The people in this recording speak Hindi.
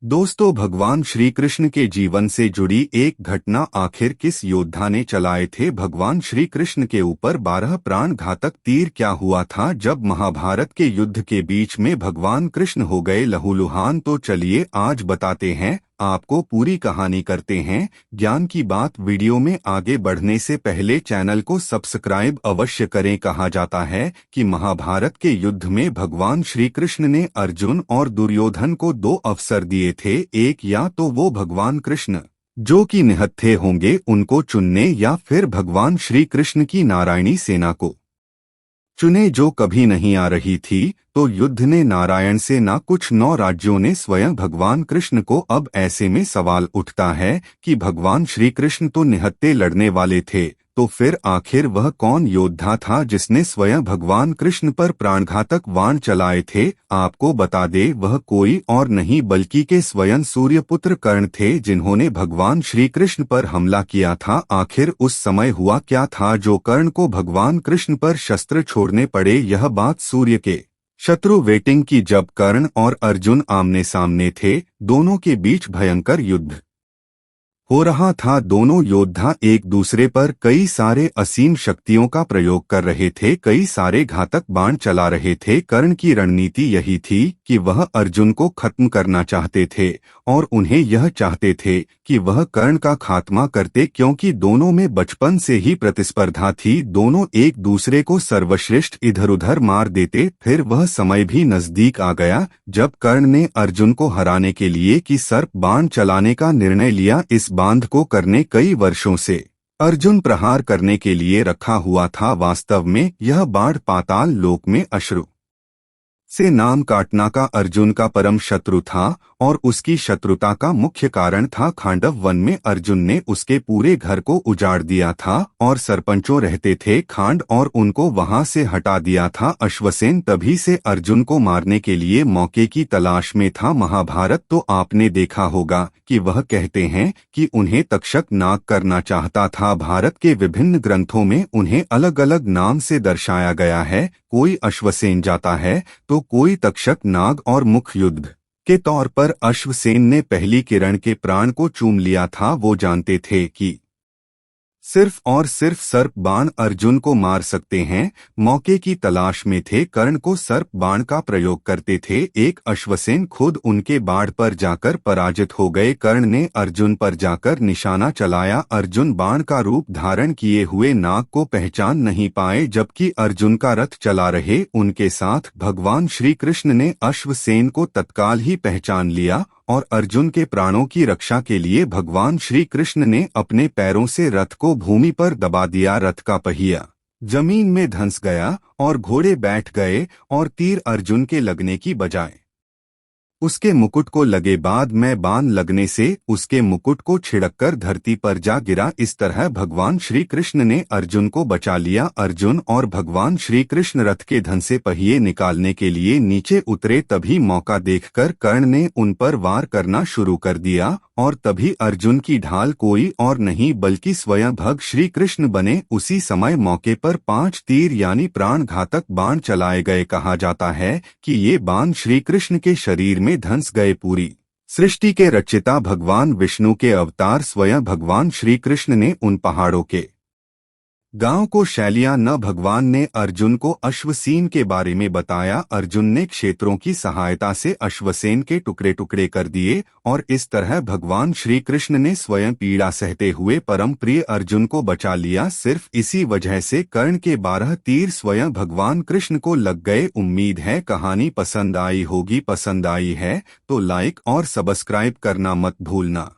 दोस्तों, भगवान श्री कृष्ण के जीवन से जुड़ी एक घटना। आखिर किस योद्धा ने चलाए थे भगवान श्री कृष्ण के ऊपर 12 प्राण घातक तीर? क्या हुआ था जब महाभारत के युद्ध के बीच में भगवान कृष्ण हो गए लहूलुहान? तो चलिए आज बताते हैं आपको, पूरी कहानी करते हैं ज्ञान की बात। वीडियो में आगे बढ़ने से पहले चैनल को सब्सक्राइब अवश्य करें। कहा जाता है कि महाभारत के युद्ध में भगवान श्री कृष्ण ने अर्जुन और दुर्योधन को 2 अवसर दिए थे। एक, या तो वो भगवान कृष्ण जो कि निहत्थे होंगे उनको चुनने, या फिर भगवान श्री कृष्ण की नारायणी सेना को चुने जो कभी नहीं आ रही थी। तो युद्ध ने नारायण से ना कुछ 9 राज्यों ने स्वयं भगवान कृष्ण को। अब ऐसे में सवाल उठता है कि भगवान श्री कृष्ण तो निहत्थे लड़ने वाले थे, तो फिर आखिर वह कौन योद्धा था जिसने स्वयं भगवान कृष्ण पर प्राणघातक बाण चलाए थे? आपको बता दे, वह कोई और नहीं बल्कि के स्वयं सूर्यपुत्र कर्ण थे, जिन्होंने भगवान श्री कृष्ण पर हमला किया था। आखिर उस समय हुआ क्या था जो कर्ण को भगवान कृष्ण पर शस्त्र छोड़ने पड़े? यह बात सूर्य के शत्रु वेटिंग की, जब कर्ण और अर्जुन आमने सामने थे। दोनों के बीच भयंकर युद्ध हो रहा था। दोनों योद्धा एक दूसरे पर कई सारे असीम शक्तियों का प्रयोग कर रहे थे, कई सारे घातक बाण चला रहे थे। कर्ण की रणनीति यही थी कि वह अर्जुन को खत्म करना चाहते थे, और उन्हें यह चाहते थे कि वह कर्ण का खात्मा करते, क्योंकि दोनों में बचपन से ही प्रतिस्पर्धा थी। दोनों एक दूसरे को सर्वश्रेष्ठ इधर उधर मार देते। फिर वह समय भी नजदीक आ गया जब कर्ण ने अर्जुन को हराने के लिए कि सर्प बाण चलाने का निर्णय लिया। इस बांध को करने कई वर्षों से अर्जुन प्रहार करने के लिए रखा हुआ था। वास्तव में यह बाण पाताल लोक में अश्रु से नाम काटना का अर्जुन का परम शत्रु था, और उसकी शत्रुता का मुख्य कारण था खांडव वन में अर्जुन ने उसके पूरे घर को उजाड़ दिया था, और सरपंचों रहते थे खांड, और उनको वहां से हटा दिया था। अश्वसेन तभी से अर्जुन को मारने के लिए मौके की तलाश में था। महाभारत तो आपने देखा होगा कि वह कहते हैं कि उन्हें तक्षक नाग करना चाहता था। भारत के विभिन्न ग्रंथों में उन्हें अलग अलग नाम से दर्शाया गया है। कोई अश्वसेन जाता है तो कोई तक्षक नाग, और मुख्य युद्ध के तौर पर अश्वसेन ने पहली किरण के प्राण को चूम लिया था। वो जानते थे कि सिर्फ और सिर्फ सर्प बाण अर्जुन को मार सकते हैं। मौके की तलाश में थे, कर्ण को सर्प बाण का प्रयोग करते थे। एक अश्वसेन खुद उनके बाण पर जाकर पराजित हो गए। कर्ण ने अर्जुन पर जाकर निशाना चलाया। अर्जुन बाण का रूप धारण किए हुए नाग को पहचान नहीं पाए, जबकि अर्जुन का रथ चला रहे उनके साथ भगवान श्री कृष्ण ने अश्वसेन को तत्काल ही पहचान लिया, और अर्जुन के प्राणों की रक्षा के लिए भगवान श्री कृष्ण ने अपने पैरों से रथ को भूमि पर दबा दिया। रथ का पहिया जमीन में धंस गया और घोड़े बैठ गए, और तीर अर्जुन के लगने की बजाय उसके मुकुट को लगे। बाद में बाण लगने से उसके मुकुट को छिड़ककर धरती पर जा गिरा। इस तरह भगवान श्री कृष्ण ने अर्जुन को बचा लिया। अर्जुन और भगवान श्री कृष्ण रथ के धंसे पहिए निकालने के लिए नीचे उतरे। तभी मौका देखकर कर्ण ने उन पर वार करना शुरू कर दिया, और तभी अर्जुन की ढाल कोई और नहीं बल्कि स्वयं भग श्री कृष्ण बने। उसी समय मौके पर 5 तीर यानी प्राण घातक बाण चलाए गए। कहा जाता है कि ये बाण श्री कृष्ण के शरीर में धंस गए। पूरी सृष्टि के रचयिता भगवान विष्णु के अवतार स्वयं भगवान श्री कृष्ण ने उन पहाड़ों के गांव को शैलिया न भगवान ने अर्जुन को अश्वसेन के बारे में बताया। अर्जुन ने क्षेत्रों की सहायता से अश्वसेन के टुकड़े टुकड़े कर दिए, और इस तरह भगवान श्री कृष्ण ने स्वयं पीड़ा सहते हुए परम प्रिय अर्जुन को बचा लिया। सिर्फ इसी वजह से कर्ण के 12 तीर स्वयं भगवान कृष्ण को लग गए। उम्मीद है कहानी पसंद आई होगी। पसंद आई है तो लाइक और सब्सक्राइब करना मत भूलना।